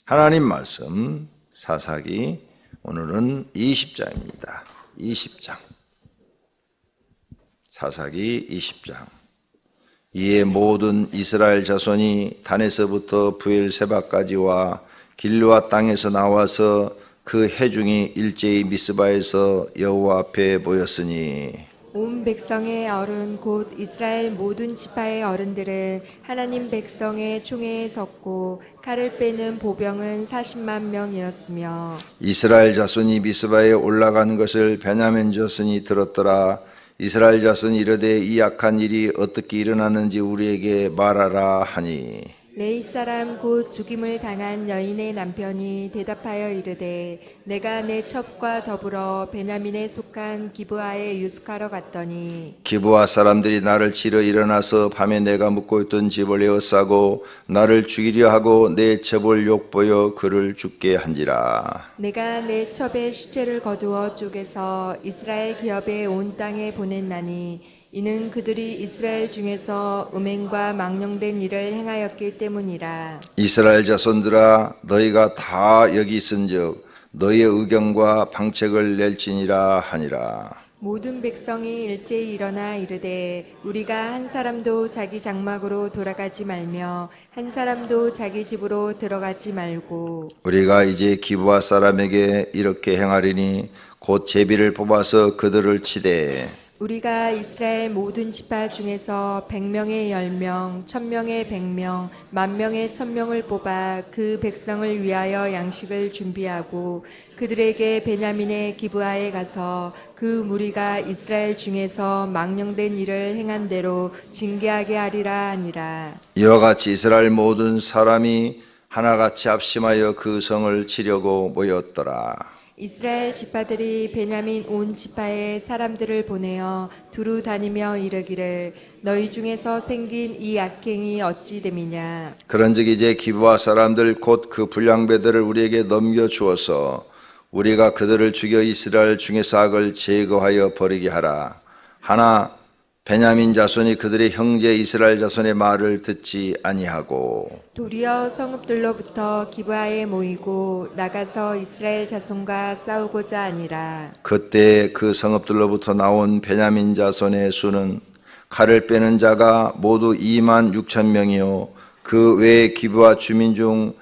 하나님 말씀 사사기 오늘은 20장입니다. 20장 사사기 20장. 이에 모든 이스라엘 자손이 단에서부터 브엘세바까지와 길르앗 땅에서 나와서 그 해중이 일제히 미스바에서 여호와 앞에 모였으니 온 백성의 어른 곧 이스라엘 모든 지파의 어른들은 하나님 백성의 총회에 섰고 칼을 빼는 보병은 40만 명이었으며 이스라엘 자손이 미스바에 올라간 것을 베냐민 자손이 들었더라. 이스라엘 자손이 이르되 이 악한 일이 어떻게 일어났는지 우리에게 말하라 하니 레이 사람 곧 죽임을 당한 여인의 남편이 대답하여 이르되 내가 내 첩과 더불어 베냐민에 속한 기브아에 유숙하러 갔더니 기브아 사람들이 나를 치러 일어나서 밤에 내가 묵고 있던 집을 에워싸고 나를 죽이려 하고 내 첩을 욕보여 그를 죽게 한지라. 내가 내 첩의 시체를 거두어 쪼개서 이스라엘 기업의 온 땅에 보냈나니 이는 그들이 이스라엘 중에서 음행과 망령된 일을 행하였기 때문이라. 이스라엘 자손들아 너희가 다 여기 있은즉 너희의 의견과 방책을 낼지니라 하니라. 모든 백성이 일제히 일어나 이르되 우리가 한 사람도 자기 장막으로 돌아가지 말며 한 사람도 자기 집으로 들어가지 말고 우리가 이제 기브아 사람에게 이렇게 행하리니 곧 제비를 뽑아서 그들을 치되 우리가 이스라엘 모든 지파 중에서 100명의 10명, 1000명의 100명, 10,000명의 1000명을 뽑아 그 백성을 위하여 양식을 준비하고 그들에게 베냐민의 기브아에 가서 그 무리가 이스라엘 중에서 망령된 일을 행한 대로 징계하게 하리라 하니라. 이와 같이 이스라엘 모든 사람이 하나같이 합심하여 그 성을 치려고 모였더라. 이스라엘 지파들이 베냐민 온 지파에 사람들을 보내어 두루 다니며 이르기를 너희 중에서 생긴 이 악행이 어찌 됨이냐. 그런즉 이제 기브아 사람들 곧 그 불량배들을 우리에게 넘겨 주어서 우리가 그들을 죽여 이스라엘 중에서 악을 제거하여 버리게 하라. 하나 베냐민 자손이 그들의 형제 이스라엘 자손의 말을 듣지 아니하고 도리어 성읍들로부터 기브아에 모이고 나가서 이스라엘 자손과 싸우고자 하니라. 그때 그 성읍들로부터 나온 베냐민 자손의 수는 칼을 빼는 자가 모두 26,000명이요 그 외에 기브아 주민 중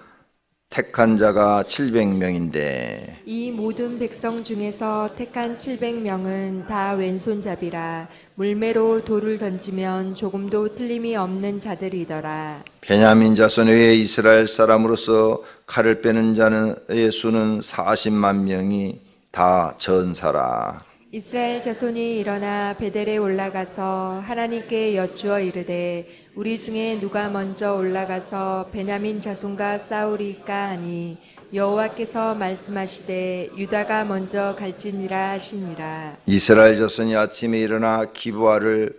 택한 자가 700명인데 이 모든 백성 중에서 택한 700명은 다 왼손잡이라 물매로 돌을 던지면 조금도 틀림이 없는 자들이더라. 베냐민 자손 외에 이스라엘 사람으로서 칼을 빼는 자의 수는 40만 명이 다 전사라. 이스라엘 자손이 일어나 베델에 올라가서 하나님께 여쭈어 이르되 우리 중에 누가 먼저 올라가서 베냐민 자손과 싸우리까 하니 여호와께서 말씀하시되 유다가 먼저 갈지니라 하시니라. 이스라엘 자손이 아침에 일어나 기브아를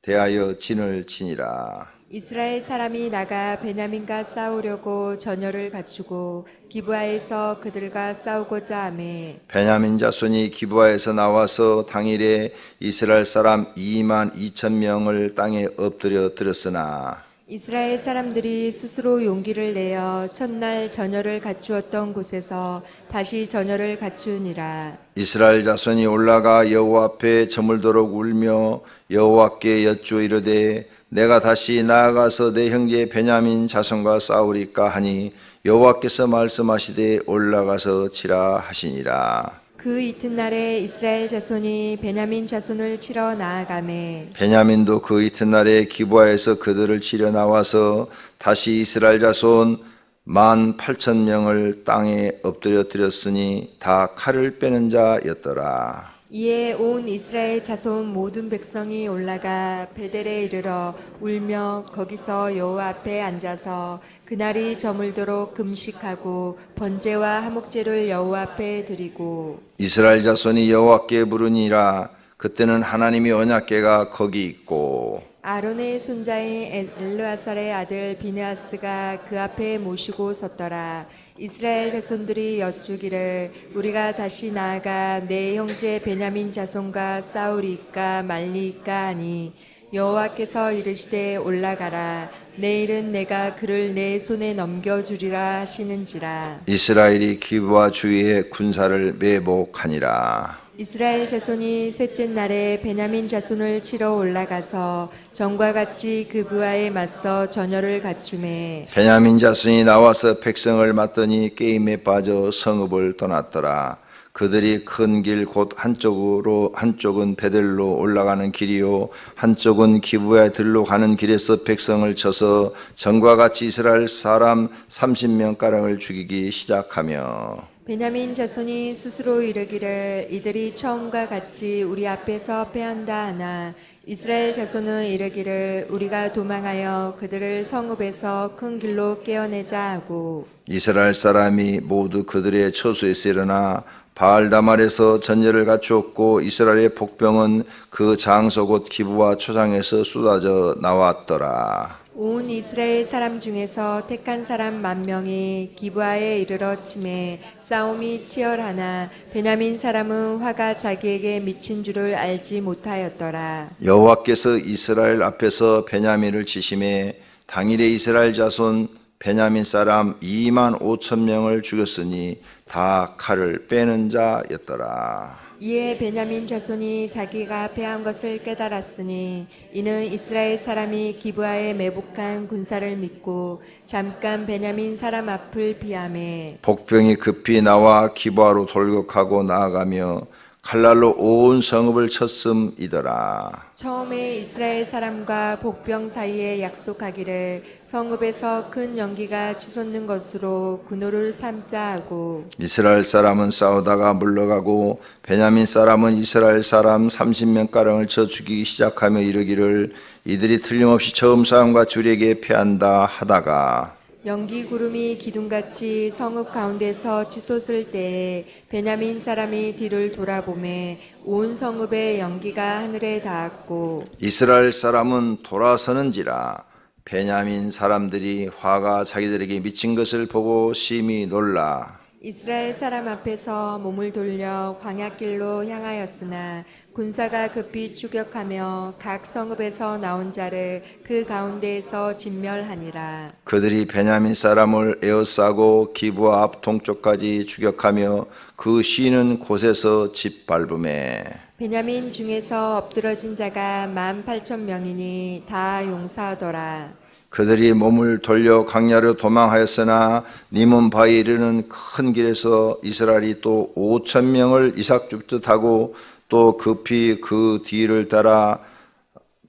대하여 진을 치니라. 이스라엘 사람이 나가 베냐민과 싸우려고 전열을 갖추고 기브아에서 그들과 싸우고자 하매 베냐민 자손이 기브아에서 나와서 당일에 이스라엘 사람 22,000명을 땅에 엎드려 들었으나 이스라엘 사람들이 스스로 용기를 내어 첫날 전열을 갖추었던 곳에서 다시 전열을 갖추니라. 이스라엘 자손이 올라가 여호와 앞에 저물도록 울며 여호와께 여쭈어 이르되 내가 다시 나아가서 내 형제 베냐민 자손과 싸우리까 하니 여호와께서 말씀하시되 올라가서 치라 하시니라. 그 이튿날에 이스라엘 자손이 베냐민 자손을 치러 나아가매 베냐민도 그 이튿날에 기브아에서 그들을 치려 나와서 다시 이스라엘 자손 18,000명을 땅에 엎드려 드렸으니 다 칼을 빼는 자였더라. 이에 온 이스라엘 자손 모든 백성이 올라가 베델에 이르러 울며 거기서 여호와 앞에 앉아서 그날이 저물도록 금식하고 번제와 하목제를 여호와 앞에 드리고 이스라엘 자손이 여호와께 부르니라. 그때는 하나님의 언약궤가 거기 있고 아론의 손자인 엘르아살의 아들 비느하스가 그 앞에 모시고 섰더라. 이스라엘 자손들이 여쭈기를 우리가 다시 나아가 내 형제 베냐민 자손과 싸우리까 말리까 하니 여호와께서 이르시되 올라가라. 내일은 내가 그를 내 손에 넘겨주리라 하시는지라. 이스라엘이 기브와 주위의 군사를 매복하니라. 이스라엘 자손이 셋째 날에 베냐민 자손을 치러 올라가서 전과 같이 그부와에 맞서 전열을 갖추매 베냐민 자손이 나와서 백성을 맞더니 게임에 빠져 성읍을 떠났더라. 그들이 큰 길 곧 한쪽은 베델로 올라가는 길이요 한쪽은 기브야 들로 가는 길에서 백성을 쳐서 전과 같이 이스라엘 사람 30명 가량을 죽이기 시작하며 베냐민 자손이 스스로 이르기를 이들이 처음과 같이 우리 앞에서 패한다 하나 이스라엘 자손은 이르기를 우리가 도망하여 그들을 성읍에서 큰 길로 깨어내자 하고 이스라엘 사람이 모두 그들의 처소에서 일어나 바알다말에서 전열을 갖추었고 이스라엘의 복병은 그 장소 곧 기브와 초장에서 쏟아져 나왔더라. 온 이스라엘 사람 중에서 택한 사람 10,000명이 기브아에 이르러 치매 싸움이 치열하나 베냐민 사람은 화가 자기에게 미친 줄을 알지 못하였더라. 여호와께서 이스라엘 앞에서 베냐민을 치심에 당일에 이스라엘 자손 베냐민 사람 25,000명을 죽였으니 다 칼을 빼는 자였더라. 이에 베냐민 자손이 자기가 패한 것을 깨달았으니 이는 이스라엘 사람이 기브아에 매복한 군사를 믿고 잠깐 베냐민 사람 앞을 피하매 복병이 급히 나와 기브아로 돌격하고 나아가며 칼날로 온 성읍을 쳤음이더라. 처음에 이스라엘 사람과 복병 사이에 약속하기를 성읍에서 큰 연기가 치솟는 것으로 군호를 삼자 하고 이스라엘 사람은 싸우다가 물러가고 베냐민 사람은 이스라엘 사람 30명 가량을 쳐 죽이기 시작하며 이르기를 이들이 틀림없이 처음 싸움과 주리에게 패한다 하다가 연기 구름이 기둥같이 성읍 가운데서 치솟을 때에 베냐민 사람이 뒤를 돌아보매 온 성읍의 연기가 하늘에 닿았고 이스라엘 사람은 돌아서는지라 베냐민 사람들이 화가 자기들에게 미친 것을 보고 심히 놀라 이스라엘 사람 앞에서 몸을 돌려 광야길로 향하였으나 군사가 급히 추격하며 각 성읍에서 나온 자를 그 가운데에서 진멸하니라. 그들이 베냐민 사람을 에워싸고 기브아 앞 동쪽까지 추격하며 그 쉬는 곳에서 짓밟음에 베냐민 중에서 엎드러진 자가 18,000명이니 다 용사하더라. 그들이 몸을 돌려 광야로 도망하였으나 니몬바에 이르는 큰 길에서 이스라엘이 또 5,000명을 이삭줍듯하고 또 급히 그 뒤를 따라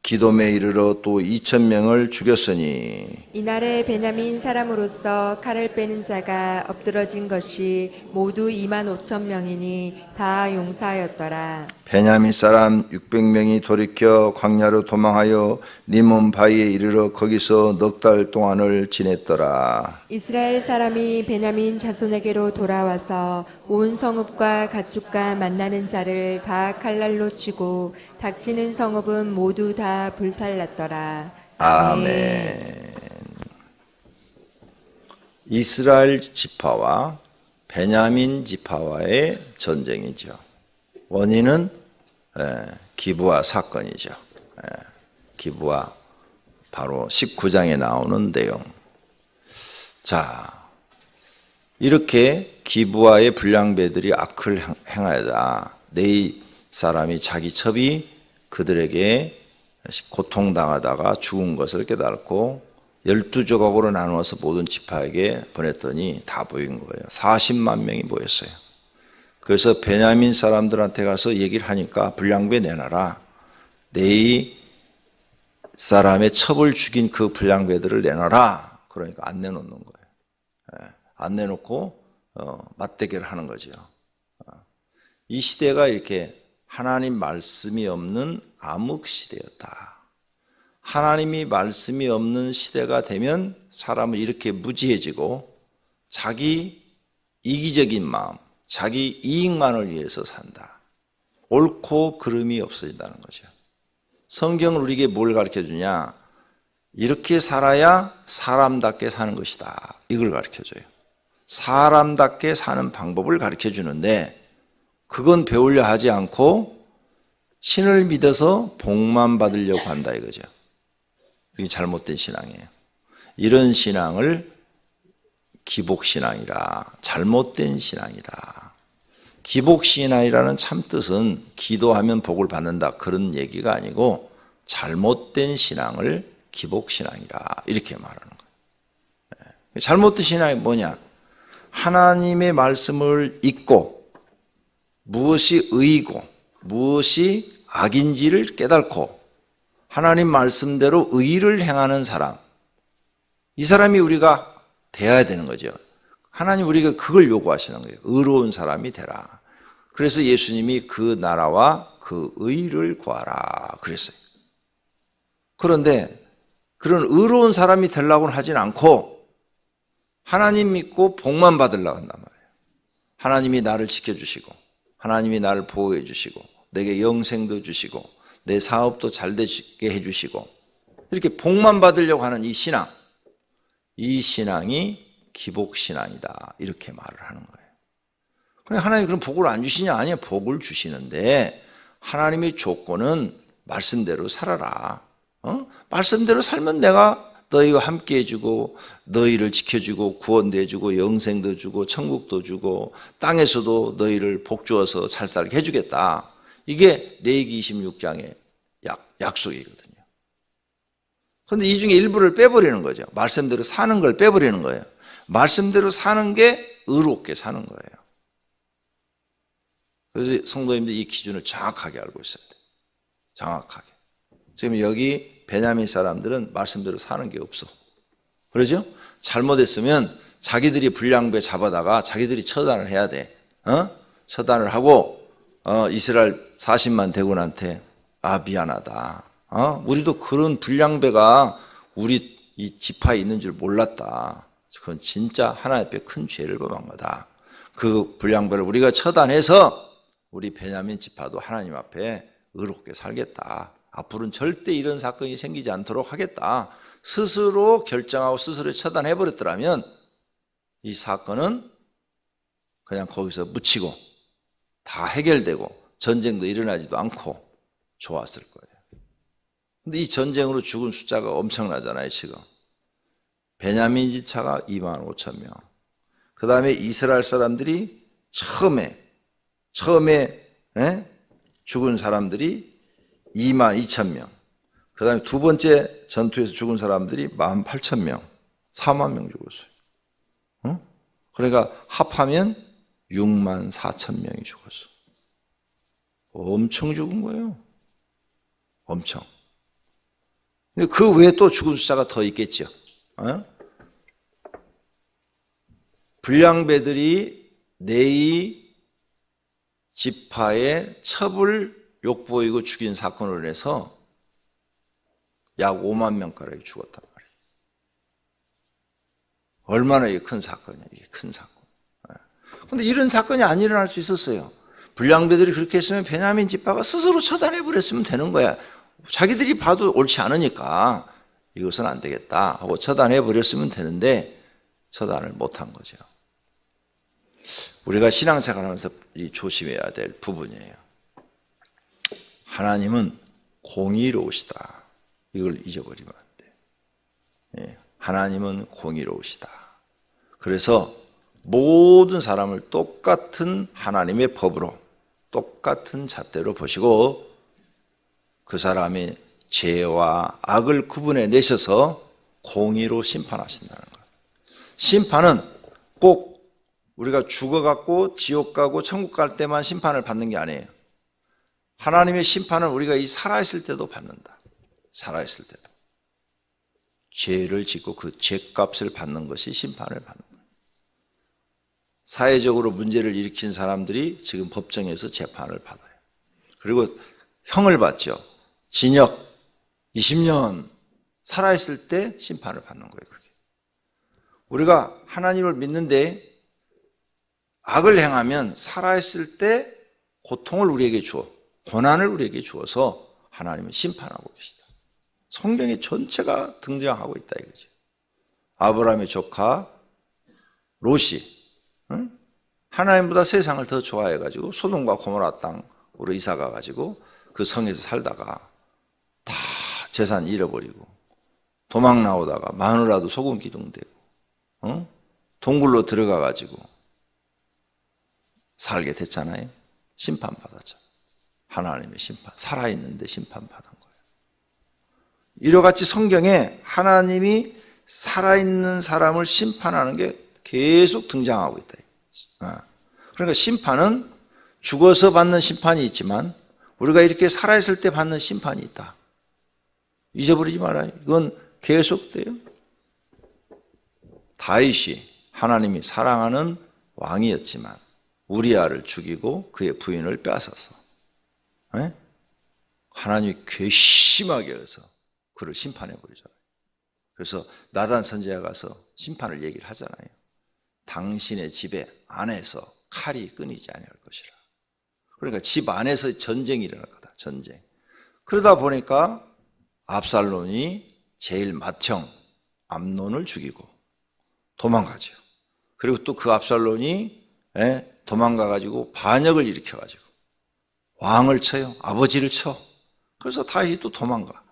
기돔에 이르러 또 2,000명을 죽였으니 이날에 베냐민 사람으로서 칼을 빼는 자가 엎드러진 것이 모두 25,000명이니 다 용사하였더라. 베냐민 사람 600명이 돌이켜 광야로 도망하여 리몬바에 이르러 거기서 넉 달 동안을 지냈더라. 이스라엘 사람이 베냐민 자손에게로 돌아와서 온 성읍과 가축과 만나는 자를 다 칼날로 치고 닥치는 성읍은 모두 다 불살랐더라. 아멘. 이스라엘 지파와 베냐민 지파와의 전쟁이죠. 원인은 기브아 사건이죠. 기브아 바로 19장에 나오는 내용. 자, 이렇게 기브아의 불량배들이 악을 행하여다 네 사람이 자기 첩이 그들에게 고통당하다가 죽은 것을 깨달고 12조각으로 나누어서 모든 지파에게 보냈더니 다 보인 거예요. 40만 명이 모였어요. 그래서 베냐민 사람들한테 가서 얘기를 하니까 불량배 내놔라. 네 사람의 첩을 죽인 그 불량배들을 내놔라. 그러니까 안 내놓는 거예요. 안 내놓고 맞대결을 하는 거죠. 이 시대가 이렇게 하나님 말씀이 없는 암흑 시대였다. 하나님이 말씀이 없는 시대가 되면 사람은 이렇게 무지해지고 자기 이기적인 마음, 자기 이익만을 위해서 산다. 옳고 그름이 없어진다는 거죠. 성경은 우리에게 뭘 가르쳐주냐? 이렇게 살아야 사람답게 사는 것이다. 이걸 가르쳐줘요. 사람답게 사는 방법을 가르쳐주는데 그건 배우려 하지 않고 신을 믿어서 복만 받으려고 한다 이거죠. 이게 잘못된 신앙이에요. 이런 신앙을 기복신앙이라, 잘못된 신앙이다. 기복신앙이라는 참 뜻은 기도하면 복을 받는다 그런 얘기가 아니고 잘못된 신앙을 기복신앙이라 이렇게 말하는 거예요. 잘못된 신앙이 뭐냐? 하나님의 말씀을 읽고 무엇이 의이고 무엇이 악인지를 깨닫고 하나님 말씀대로 의를 행하는 사람, 이 사람이 우리가 돼야 되는 거죠. 하나님 우리가 그걸 요구하시는 거예요. 의로운 사람이 되라. 그래서 예수님이 그 나라와 그 의를 구하라 그랬어요. 그런데 그런 의로운 사람이 되려고는 하진 않고 하나님 믿고 복만 받으려고 한단 말이에요. 하나님이 나를 지켜주시고 하나님이 나를 보호해 주시고 내게 영생도 주시고 내 사업도 잘 되게 해주시고 이렇게 복만 받으려고 하는 이 신앙, 이 신앙이 기복신앙이다 이렇게 말을 하는 거예요. 그냥 하나님이 그럼 복을 안 주시냐? 아니요, 복을 주시는데 하나님의 조건은 말씀대로 살아라. 말씀대로 살면 내가 너희와 함께 해주고 너희를 지켜주고 구원도 해주고 영생도 주고 천국도 주고 땅에서도 너희를 복 주어서 잘 살게 해주겠다. 이게 레위기 26장의 약속이거든요. 그런데 이 중에 일부를 빼버리는 거죠. 말씀대로 사는 걸 빼버리는 거예요. 말씀대로 사는 게 의롭게 사는 거예요. 그래서 성도님들 이 기준을 정확하게 알고 있어야 돼요. 정확하게. 지금 여기 베냐민 사람들은 말씀대로 사는 게 없어. 그러죠? 잘못했으면 자기들이 불량배 잡아다가 자기들이 처단을 해야 돼. 처단을 하고 이스라엘 40만 대군한테 미안하다. 우리도 그런 불량배가 우리 이 지파에 있는 줄 몰랐다. 그건 진짜 하나님 앞에 큰 죄를 범한 거다. 그 불량배를 우리가 처단해서 우리 베냐민 지파도 하나님 앞에 의롭게 살겠다. 앞으로는 절대 이런 사건이 생기지 않도록 하겠다. 스스로 결정하고 스스로 처단해버렸더라면 이 사건은 그냥 거기서 묻히고 다 해결되고 전쟁도 일어나지도 않고 좋았을 거예요. 근데 이 전쟁으로 죽은 숫자가 엄청나잖아요, 지금. 베냐민 지파가 2만 5천 명. 그 다음에 이스라엘 사람들이 처음에 죽은 사람들이 2만 2천 명. 그 다음에 두 번째 전투에서 죽은 사람들이 1만 8천 명. 4만 명 죽었어요. 그러니까 합하면 6만 4천 명이 죽었어. 엄청 죽은 거예요. 엄청. 근데 그 외에 또 죽은 숫자가 더 있겠죠. 불량배들이 네이 지파의 첩을 욕보이고 죽인 사건으로 인해서 약 5만 명가량이 죽었단 말이에요. 얼마나 이게 큰 사건이야, 이게 큰 사건. 그런데 이런 사건이 안 일어날 수 있었어요. 불량배들이 그렇게 했으면 베냐민 지파가 스스로 처단해버렸으면 되는 거야. 자기들이 봐도 옳지 않으니까 이것은 안 되겠다 하고 처단해버렸으면 되는데 처단을 못한 거죠. 우리가 신앙생활하면서 조심해야 될 부분이에요. 하나님은 공의로우시다. 이걸 잊어버리면 안 돼. 하나님은 공의로우시다. 그래서 모든 사람을 똑같은 하나님의 법으로 똑같은 잣대로 보시고 그 사람의 죄와 악을 구분해 내셔서 공의로 심판하신다는 거예요. 심판은 꼭 우리가 죽어갖고 지옥 가고 천국 갈 때만 심판을 받는 게 아니에요. 하나님의 심판은 우리가 이 살아있을 때도 받는다. 살아있을 때도. 죄를 짓고 그 죄값을 받는 것이 심판을 받는 거예요. 사회적으로 문제를 일으킨 사람들이 지금 법정에서 재판을 받아요. 그리고 형을 받죠. 징역 20년 살아있을 때 심판을 받는 거예요. 그게. 우리가 하나님을 믿는데 악을 행하면 살아있을 때 고통을 우리에게 주어 고난을 우리에게 주어서 하나님은 심판하고 계시다. 성경의 전체가 등장하고 있다 이거죠. 아브라함의 조카 롯이 하나님보다 세상을 더 좋아해가지고 소돔과 고모라 땅으로 이사 가가지고 그 성에서 살다가 다 재산 잃어버리고 도망 나오다가 마누라도 소금 기둥되고 동굴로 들어가가지고 살게 됐잖아요. 심판받았죠. 하나님의 심판. 살아있는데 심판받은 거예요. 이와 같이 성경에 하나님이 살아있는 사람을 심판하는 게 계속 등장하고 있다. 그러니까 심판은 죽어서 받는 심판이 있지만 우리가 이렇게 살아있을 때 받는 심판이 있다. 잊어버리지 말아요. 이건 계속돼요. 다윗이 하나님이 사랑하는 왕이었지만 우리아를 죽이고 그의 부인을 빼앗아서 하나님이 괘씸하게 해서 그를 심판해 버리잖아요. 그래서 나단 선지자가 가서 심판을 얘기를 하잖아요. 당신의 집에 안에서 칼이 끊이지 아니할 것이라. 그러니까 집 안에서 전쟁이 일어날 거다. 전쟁. 그러다 보니까 압살롬이 제일 맏형 암논을 죽이고 도망가죠. 그리고 또 그 압살롬이 도망가가지고 반역을 일으켜가지고 왕을 쳐요. 아버지를 쳐. 그래서 다윗이 또 도망가.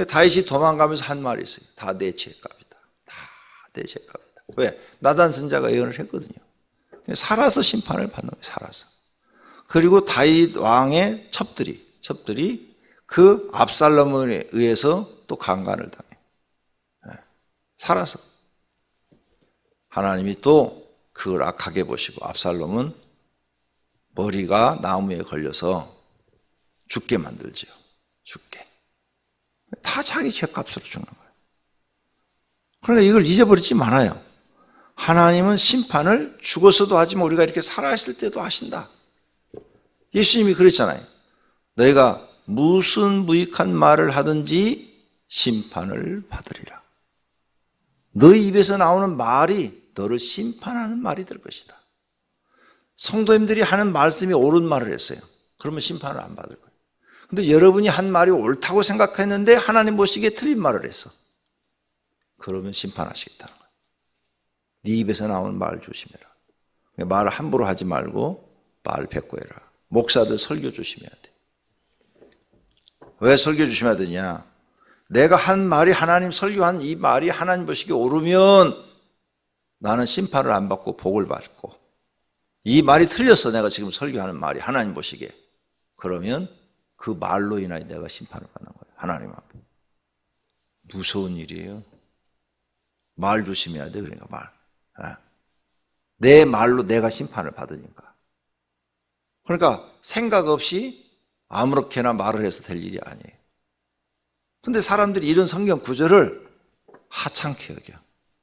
다윗이 도망가면서 한 말이 있어요. 다 내 죄값이다. 다 내 죄값이다. 왜? 나단 선지자가 예언을 했거든요. 살아서 심판을 받는 거예요. 살아서. 그리고 다윗 왕의 첩들이 그 압살롬에 의해서 또 강간을 당해. 살아서. 하나님이 또 그걸 악하게 보시고 압살롬은 머리가 나무에 걸려서 죽게 만들지요. 죽게. 다 자기 죄값으로 죽는 거예요. 그러니까 이걸 잊어버리지 말아요. 하나님은 심판을 죽어서도 하지만 우리가 이렇게 살아있을 때도 하신다. 예수님이 그랬잖아요. 너희가 무슨 무익한 말을 하든지 심판을 받으리라. 너희 입에서 나오는 말이 너를 심판하는 말이 될 것이다. 성도님들이 하는 말씀이 옳은 말을 했어요. 그러면 심판을 안 받을 거예요. 근데 여러분이 한 말이 옳다고 생각했는데 하나님 보시기에 틀린 말을 했어. 그러면 심판하시겠다는 거예요. 네 입에서 나오는 말을 조심해라. 말을 함부로 하지 말고 말을 뱉고해라. 목사들 설교 조심해야 돼. 왜 설교 조심해야 되냐? 내가 한 말이 하나님 설교한 이 말이 하나님 보시기에 옳으면 나는 심판을 안 받고 복을 받고, 이 말이 틀렸어. 내가 지금 설교하는 말이 하나님 보시기에. 그러면 그 말로 인하여 내가 심판을 받는 거예요. 하나님 앞에. 무서운 일이에요. 말 조심해야 돼. 그러니까 말. 내 말로 내가 심판을 받으니까. 그러니까 생각 없이 아무렇게나 말을 해서 될 일이 아니에요. 근데 사람들이 이런 성경 구절을 하찮게 여겨.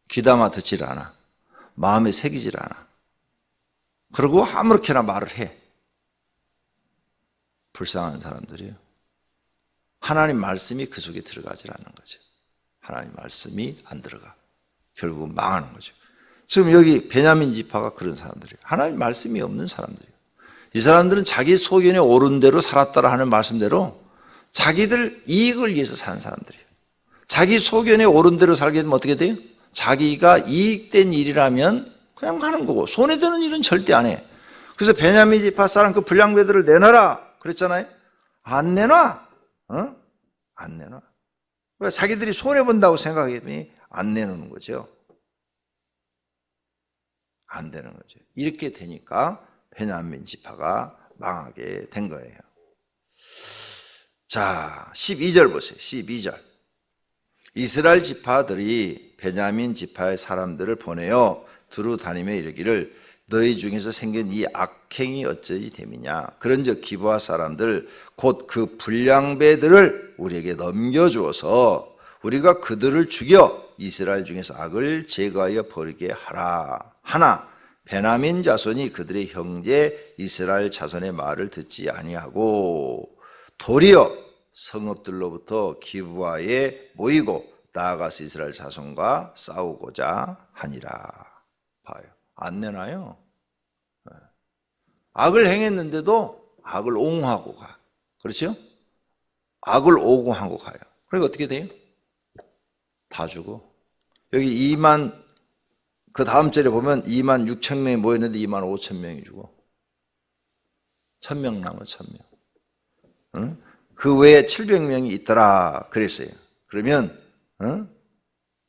귀담아 듣질 않아. 마음에 새기질 않아. 그리고 아무렇게나 말을 해. 불쌍한 사람들이에요. 하나님 말씀이 그 속에 들어가질 않는 거죠. 하나님 말씀이 안 들어가. 결국 망하는 거죠. 지금 여기 베냐민 지파가 그런 사람들이에요. 하나님 말씀이 없는 사람들이에요. 이 사람들은 자기 소견에 옳은 대로 살았다라 하는 말씀대로 자기들 이익을 위해서 사는 사람들이에요. 자기 소견에 옳은 대로 살게 되면 어떻게 돼요? 자기가 이익된 일이라면 그냥 하는 거고 손해되는 일은 절대 안 해. 그래서 베냐민 지파 사람 그 불량배들을 내놔라 그랬잖아요. 안 내놔. 안 내놔. 왜? 자기들이 손해본다고 생각했더니 안 내놓는 거죠. 안 되는 거죠. 이렇게 되니까 베냐민 지파가 망하게 된 거예요. 자, 12절 보세요. 12절. 이스라엘 지파들이 베냐민 지파의 사람들을 보내어 두루 다니며 이르기를 너희 중에서 생긴 이 악행이 어찌 됨이냐. 그런즉 기브아 사람들 곧 그 불량배들을 우리에게 넘겨주어서 우리가 그들을 죽여 이스라엘 중에서 악을 제거하여 버리게 하라. 하나 베냐민 자손이 그들의 형제 이스라엘 자손의 말을 듣지 아니하고 도리어 성읍들로부터 기브아에 모이고 나아가서 이스라엘 자손과 싸우고자 하니라. 봐요. 안 내놔요. 악을 행했는데도 악을 옹호하고 가. 그렇죠? 악을 옹호하고 가요. 그러니까 어떻게 돼요? 다 죽어. 여기 2만, 그 다음 절에 보면 2만 6천 명이 모였는데 2만 5천 명이 죽어. 1,000명 남아 1,000명. 응? 그 외에 700명이 있더라 그랬어요. 그러면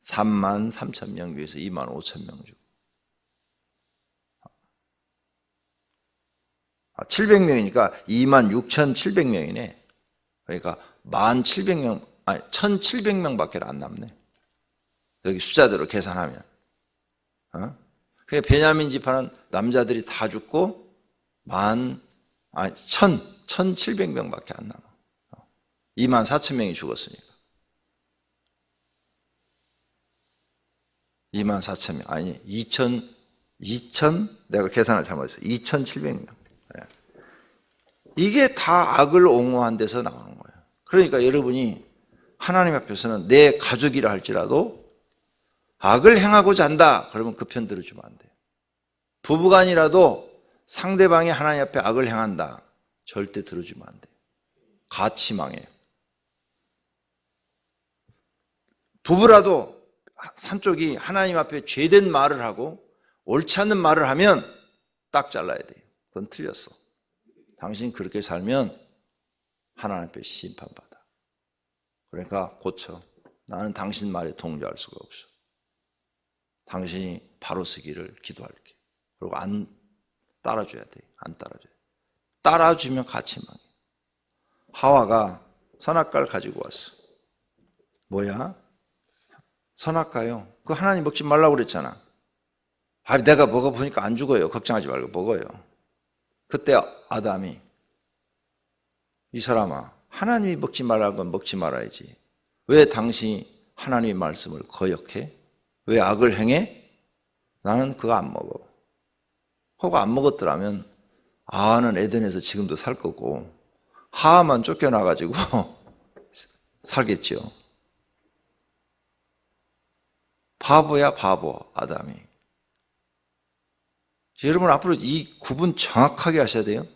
3만 3천 명 중에서 2만 5천 명 중 700명이니까 2만 6,700명이네. 그러니까 1,700명, 아니 1,700명밖에 안 남네. 여기 숫자대로 계산하면. 그러니까 베냐민 지파는 남자들이 다 죽고 1,700명밖에 안 남아. 2만 4천 명이 죽었으니까. 2만 4천 명, 아니 2천 내가 계산을 잘못했어요. 2,700명. 이게 다 악을 옹호한 데서 나오는 거예요. 그러니까 여러분이 하나님 앞에서는 내 가족이라 할지라도 악을 행하고자 한다 그러면 그 편 들어주면 안 돼요. 부부간이라도 상대방이 하나님 앞에 악을 행한다 절대 들어주면 안 돼요. 같이 망해요. 부부라도 한쪽이 하나님 앞에 죄된 말을 하고 옳지 않는 말을 하면 딱 잘라야 돼요. 그건 틀렸어. 당신 그렇게 살면 하나님 앞에 심판받아. 그러니까 고쳐. 나는 당신 말에 동조할 수가 없어. 당신이 바로 서기를 기도할게. 그리고 안 따라줘야 돼. 안 따라줘야 돼. 따라주면 같이 망해. 하와가 선악과를 가지고 왔어. 뭐야? 선악과요. 그거 하나님 먹지 말라고 그랬잖아. 내가 먹어보니까 안 죽어요. 걱정하지 말고 먹어요. 그때 아담이 이 사람아 하나님이 먹지 말라는 건 먹지 말아야지. 왜 당신이 하나님의 말씀을 거역해? 왜 악을 행해? 나는 그거 안 먹어. 그거 안 먹었더라면 아는 에덴에서 지금도 살 거고 하와만 쫓겨나가지고 살겠죠. 바보야 바보 아담이. 여러분 앞으로 이 구분 정확하게 하셔야 돼요.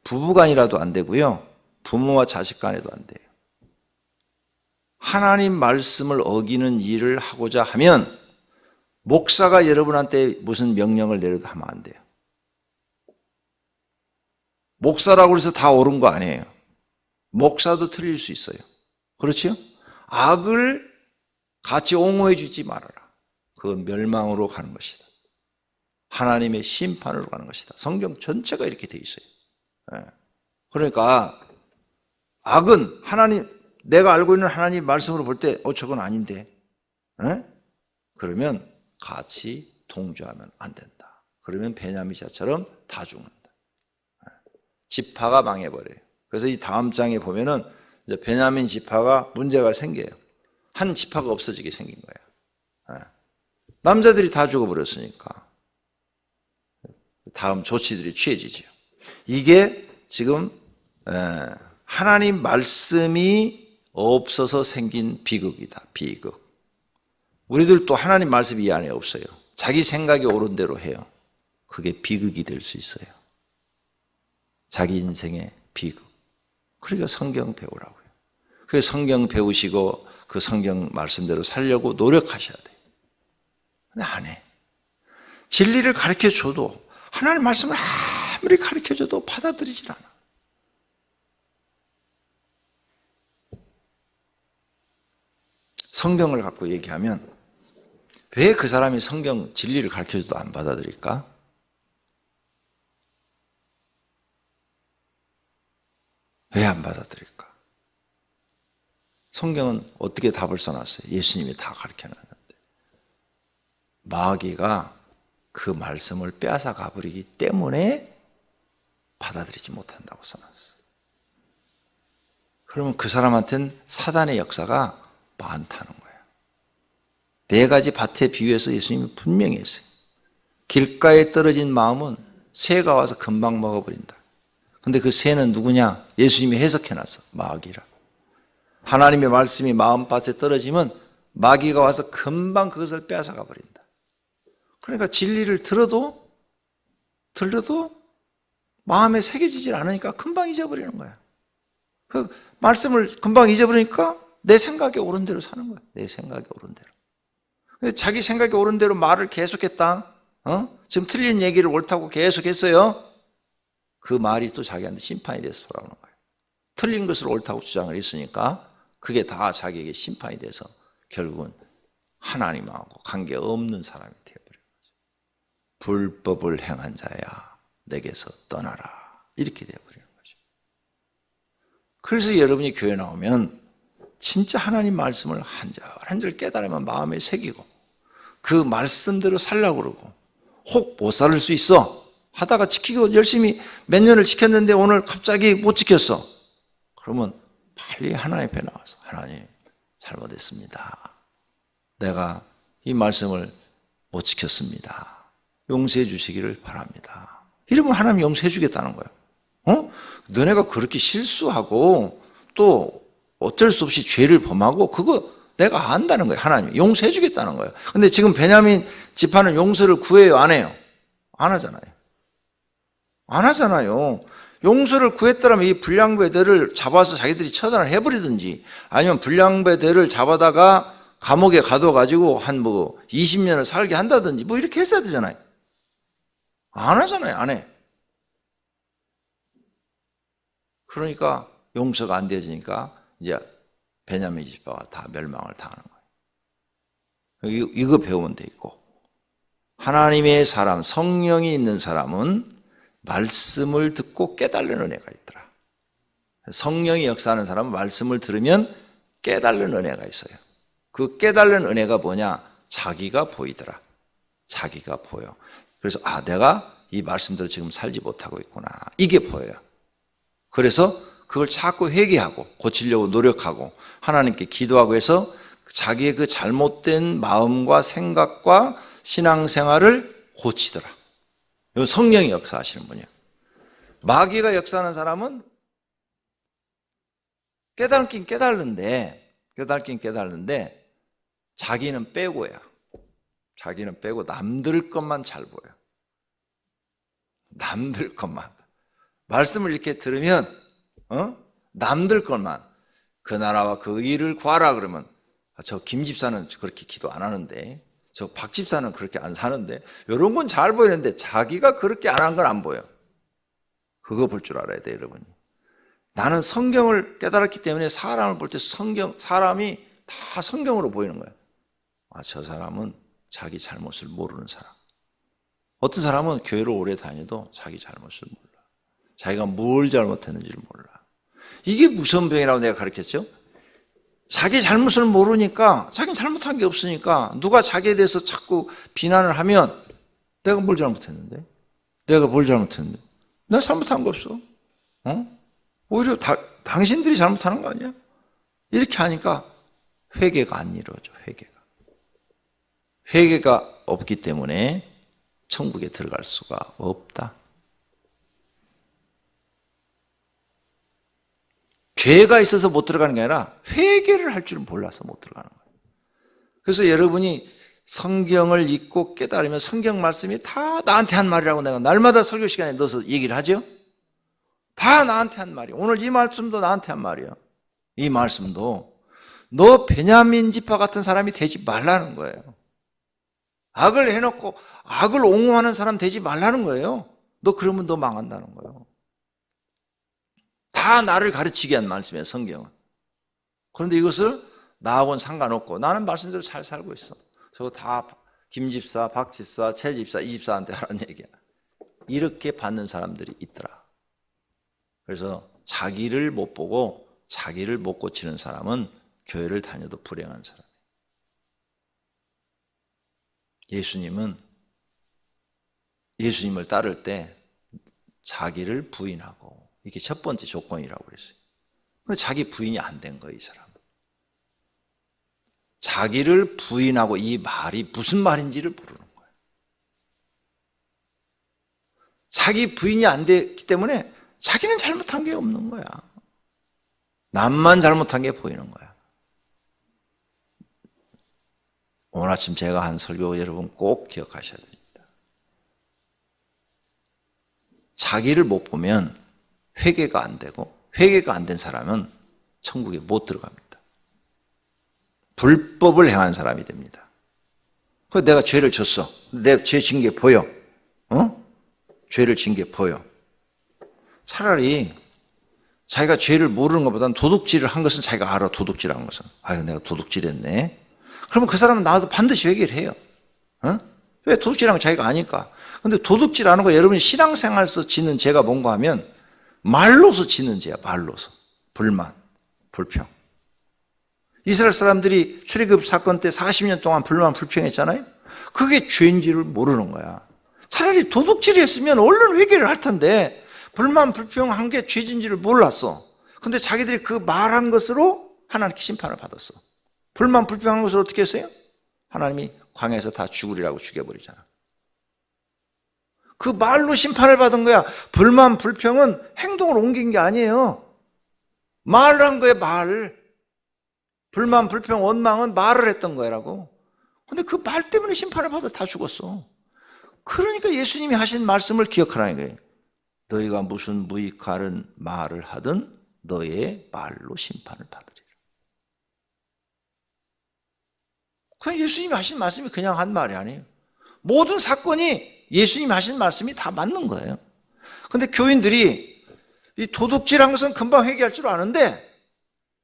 부부간이라도 안 되고요. 부모와 자식 간에도 안 돼요. 하나님 말씀을 어기는 일을 하고자 하면 목사가 여러분한테 무슨 명령을 내려도 하면 안 돼요. 목사라고 해서 다 옳은 거 아니에요. 목사도 틀릴 수 있어요. 그렇죠? 악을 같이 옹호해 주지 말아라. 그건 멸망으로 가는 것이다. 하나님의 심판으로 가는 것이다. 성경 전체가 이렇게 돼 있어요. 그러니까 악은 하나님, 내가 알고 있는 하나님 말씀으로 볼 때 저건 아닌데 그러면 같이 동조하면 안 된다. 그러면 베냐민 자처럼 다 죽는다. 지파가 망해버려요. 그래서 이 다음 장에 보면은 이제 베냐민 지파가 문제가 생겨요. 한 지파가 없어지게 생긴 거예요. 남자들이 다 죽어버렸으니까 다음 조치들이 취해지죠. 이게 지금 하나님 말씀이 없어서 생긴 비극이다. 비극. 우리들도 하나님 말씀이 이 안에 없어요. 자기 생각이 옳은 대로 해요. 그게 비극이 될 수 있어요. 자기 인생의 비극. 그러니까 성경 배우라고요. 그래서 성경 배우시고 그 성경 말씀대로 살려고 노력하셔야 돼요. 근데 안 해. 진리를 가르쳐줘도 하나님 말씀을 아무리 가르쳐줘도 받아들이질 않아. 성경을 갖고 얘기하면 왜 그 사람이 성경 진리를 가르쳐줘도 안 받아들일까? 왜 안 받아들일까? 성경은 어떻게 답을 써놨어요? 예수님이 다 가르쳐놨는데 마귀가 그 말씀을 빼앗아 가버리기 때문에 받아들이지 못한다고 써놨어요. 그러면 그 사람한테는 사단의 역사가 많다는 거예요. 4가지 밭에 비유해서 예수님이 분명히 했어요. 길가에 떨어진 마음은 새가 와서 금방 먹어버린다. 근데 그 새는 누구냐? 예수님이 해석해놨어. 마귀라. 하나님의 말씀이 마음밭에 떨어지면 마귀가 와서 금방 그것을 빼앗아 가버린다. 그러니까 진리를 들어도 마음에 새겨지질 않으니까 금방 잊어버리는 거야. 그 말씀을 금방 잊어버리니까 내 생각이 옳은 대로 사는 거야. 내 생각이 옳은 대로. 자기 생각이 옳은 대로 말을 계속했다. 지금 틀린 얘기를 옳다고 계속했어요. 그 말이 또 자기한테 심판이 돼서 돌아오는 거예요. 틀린 것을 옳다고 주장을 했으니까 그게 다 자기에게 심판이 돼서 결국은 하나님하고 관계없는 사람이 되어버린 거죠. 불법을 행한 자야 내게서 떠나라, 이렇게 되어버리는 거죠. 그래서 여러분이 교회 나오면 진짜 하나님 말씀을 한 절 한 절 깨달으면 마음에 새기고 그 말씀대로 살려고 그러고, 혹 못 살 수 있어 하다가 지키고 열심히 몇 년을 지켰는데 오늘 갑자기 못 지켰어. 그러면 빨리 하나님 앞에 나와서 하나님 잘못했습니다. 내가 이 말씀을 못 지켰습니다. 용서해 주시기를 바랍니다. 이러면 하나님 용서해 주겠다는 거예요. 너네가 그렇게 실수하고 또 어쩔 수 없이 죄를 범하고 그거 내가 안다는 거예요. 하나님이 용서해 주겠다는 거예요. 근데 지금 베냐민 집안은 용서를 구해요, 안 해요? 안 하잖아요. 안 하잖아요. 용서를 구했더라면 이 불량배들을 잡아서 자기들이 처단을 해버리든지, 아니면 불량배들을 잡아다가 감옥에 가둬가지고 한 20년을 살게 한다든지 이렇게 했어야 되잖아요. 안 하잖아요. 안 해. 그러니까 용서가 안 되어지니까 이제 베냐민 집파가 다 멸망을 당하는 거예요. 이거 배우면 돼 있고, 하나님의 사람, 성령이 있는 사람은 말씀을 듣고 깨달는 은혜가 있더라. 성령이 역사하는 사람은 말씀을 들으면 깨달는 은혜가 있어요. 그 깨달는 은혜가 뭐냐? 자기가 보이더라. 자기가 보여. 그래서 내가 이 말씀대로 지금 살지 못하고 있구나, 이게 보여요. 그래서 그걸 자꾸 회개하고 고치려고 노력하고 하나님께 기도하고 해서 자기의 그 잘못된 마음과 생각과 신앙생활을 고치더라. 이건 성령이 역사하시는 분이에요. 마귀가 역사하는 사람은 깨달긴 깨달는데 자기는 빼고야. 자기는 빼고 남들 것만 잘 보여. 남들 것만. 말씀을 이렇게 들으면 남들 것만, 그 나라와 그 일을 구하라 그러면 저 김 집사는 그렇게 기도 안 하는데, 저 박 집사는 그렇게 안 사는데, 이런 건 잘 보이는데 자기가 그렇게 안 한 건 안 보여. 그거 볼 줄 알아야 돼, 여러분. 나는 성경을 깨달았기 때문에 사람을 볼 때 사람이 다 성경으로 보이는 거야. 저 사람은 자기 잘못을 모르는 사람. 어떤 사람은 교회를 오래 다녀도 자기 잘못을 몰라. 자기가 뭘 잘못했는지를 몰라. 이게 무서운 병이라고 내가 가르쳤죠. 자기 잘못을 모르니까, 자기는 잘못한 게 없으니까 누가 자기에 대해서 자꾸 비난을 하면 내가 뭘 잘못했는데? 내가 뭘 잘못했는데? 내가 잘못한 거 없어. 오히려 당신들이 잘못하는 거 아니야? 이렇게 하니까 회개가 안 이루어져. 회개가 없기 때문에 천국에 들어갈 수가 없다. 죄가 있어서 못 들어가는 게 아니라 회개를 할 줄은 몰라서 못 들어가는 거예요. 그래서 여러분이 성경을 읽고 깨달으면 성경 말씀이 다 나한테 한 말이라고 내가 날마다 설교 시간에 넣어서 얘기를 하죠. 다 나한테 한 말이에요. 오늘 이 말씀도 나한테 한 말이에요. 이 말씀도 너 베냐민 지파 같은 사람이 되지 말라는 거예요. 악을 해놓고 악을 옹호하는 사람 되지 말라는 거예요. 너 그러면 너 망한다는 거예요. 다 나를 가르치게 한 말씀이에요, 성경은. 그런데 이것을 나하고는 상관없고 나는 말씀대로 잘 살고 있어. 저거 다 김 집사, 박 집사, 최 집사, 이 집사한테 하는 얘기야. 이렇게 받는 사람들이 있더라. 그래서 자기를 못 보고 자기를 못 고치는 사람은 교회를 다녀도 불행한 사람이에요. 예수님을 따를 때 자기를 부인하고, 이게 첫 번째 조건이라고 그랬어요. 근데 자기 부인이 안 된 거예요, 이 사람은. 자기를 부인하고, 이 말이 무슨 말인지를 모르는 거예요. 자기 부인이 안 됐기 때문에 자기는 잘못한 게 없는 거야. 남만 잘못한 게 보이는 거야. 오늘 아침 제가 한 설교 여러분 꼭 기억하셔야 됩니다. 자기를 못 보면 회개가 안 되고, 회개가 안 된 사람은 천국에 못 들어갑니다. 불법을 행한 사람이 됩니다. 그래서 내가 죄를 졌어. 내 죄 진 게 보여. 죄를 진 게 보여. 차라리 자기가 죄를 모르는 것보다는 도둑질을 한 것은 자기가 알아. 도둑질한 것은. 아유, 내가 도둑질했네. 그러면 그 사람은 나와서 반드시 회개를 해요. 왜? 도둑질한 건 자기가 아니까. 근데 도둑질하는 거 여러분이 신앙생활에서 짓는 죄가 뭔가 하면 말로서 짓는 죄야. 말로서. 불만, 불평. 이스라엘 사람들이 출애굽 사건 때 40년 동안 불만, 불평했잖아요. 그게 죄인지를 모르는 거야. 차라리 도둑질했으면 얼른 회개를 할 텐데 불만, 불평한 게 죄인지를 몰랐어. 근데 자기들이 그 말한 것으로 하나님께 심판을 받았어. 불만, 불평한 것을 어떻게 했어요? 하나님이 광야에서 다 죽으리라고 죽여버리잖아. 그 말로 심판을 받은 거야. 불만, 불평은 행동을 옮긴 게 아니에요. 말을 한 거예요, 말. 불만, 불평, 원망은 말을 했던 거라고. 근데 그 말 때문에 심판을 받아 다 죽었어. 그러니까 예수님이 하신 말씀을 기억하라는 거예요. 너희가 무슨 무익한 말을 하든 너의 말로 심판을 받으리라. 그냥 예수님이 하신 말씀이 그냥 한 말이 아니에요. 모든 사건이 예수님이 하신 말씀이 다 맞는 거예요. 근데 교인들이 이 도둑질한 것은 금방 회개할 줄 아는데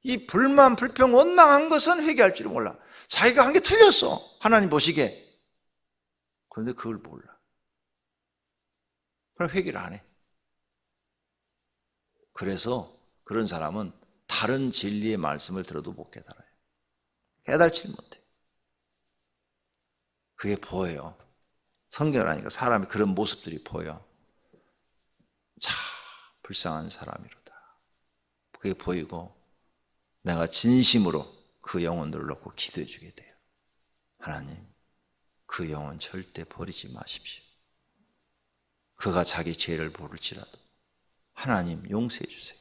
이 불만, 불평, 원망한 것은 회개할 줄 몰라. 자기가 한 게 틀렸어. 하나님 보시기에. 그런데 그걸 몰라. 그럼 회개를 안 해. 그래서 그런 사람은 다른 진리의 말씀을 들어도 못 깨달아요. 깨달지 못해. 그게 보여요. 성경을 하니까 사람이 그런 모습들이 보여. 참 불쌍한 사람이로다. 그게 보이고 내가 진심으로 그 영혼들을 놓고 기도해 주게 돼요. 하나님, 그 영혼 절대 버리지 마십시오. 그가 자기 죄를 모를지라도 하나님 용서해 주세요.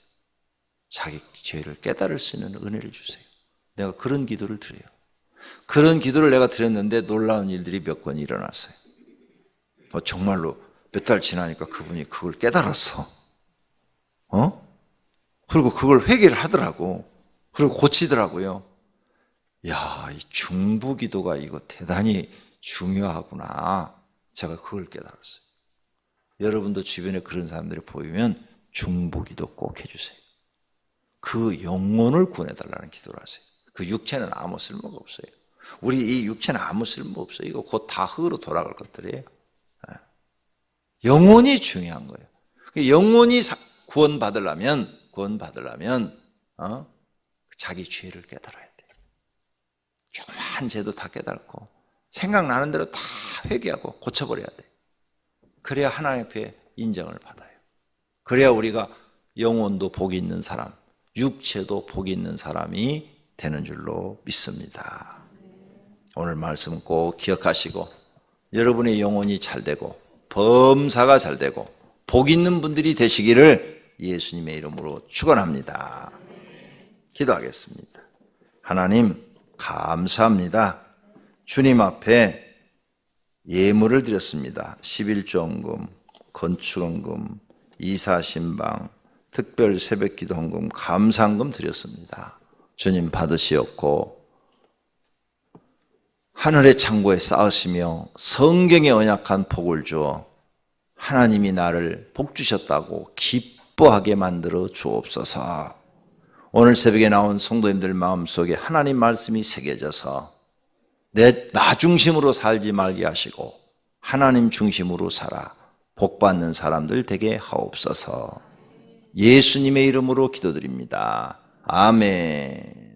자기 죄를 깨달을 수 있는 은혜를 주세요. 내가 그런 기도를 드려요. 그런 기도를 내가 드렸는데 놀라운 일들이 몇 건 일어났어요. 정말로 몇 달 지나니까 그분이 그걸 깨달았어. 그리고 그걸 회개를 하더라고. 그리고 고치더라고요. 야, 이 중보기도가 이거 대단히 중요하구나. 제가 그걸 깨달았어요. 여러분도 주변에 그런 사람들이 보이면 중보기도 꼭 해주세요. 그 영혼을 구해달라는 기도를 하세요. 그 육체는 아무 쓸모가 없어요. 우리 이 육체는 아무 쓸모 없어요. 이거 곧 다 흙으로 돌아갈 것들이에요. 영혼이 중요한 거예요. 영혼이 구원받으려면 자기 죄를 깨달아야 돼요. 조그만 죄도 다 깨닫고 생각나는 대로 다 회개하고 고쳐버려야 돼요. 그래야 하나님 앞에 인정을 받아요. 그래야 우리가 영혼도 복이 있는 사람, 육체도 복이 있는 사람이 되는 줄로 믿습니다. 오늘 말씀 꼭 기억하시고 여러분의 영혼이 잘 되고 범사가 잘 되고 복 있는 분들이 되시기를 예수님의 이름으로 축원합니다. 기도하겠습니다. 하나님 감사합니다. 주님 앞에 예물을 드렸습니다. 11조헌금, 건축헌금, 이사신방, 특별 새벽기도 헌금, 감사헌금 드렸습니다. 주님 받으시었고 하늘의 창고에 쌓으시며 성경에 언약한 복을 주어 하나님이 나를 복 주셨다고 기뻐하게 만들어 주옵소서. 오늘 새벽에 나온 성도님들 마음속에 하나님 말씀이 새겨져서 나 중심으로 살지 말게 하시고 하나님 중심으로 살아 복받는 사람들 되게 하옵소서. 예수님의 이름으로 기도드립니다. 아멘.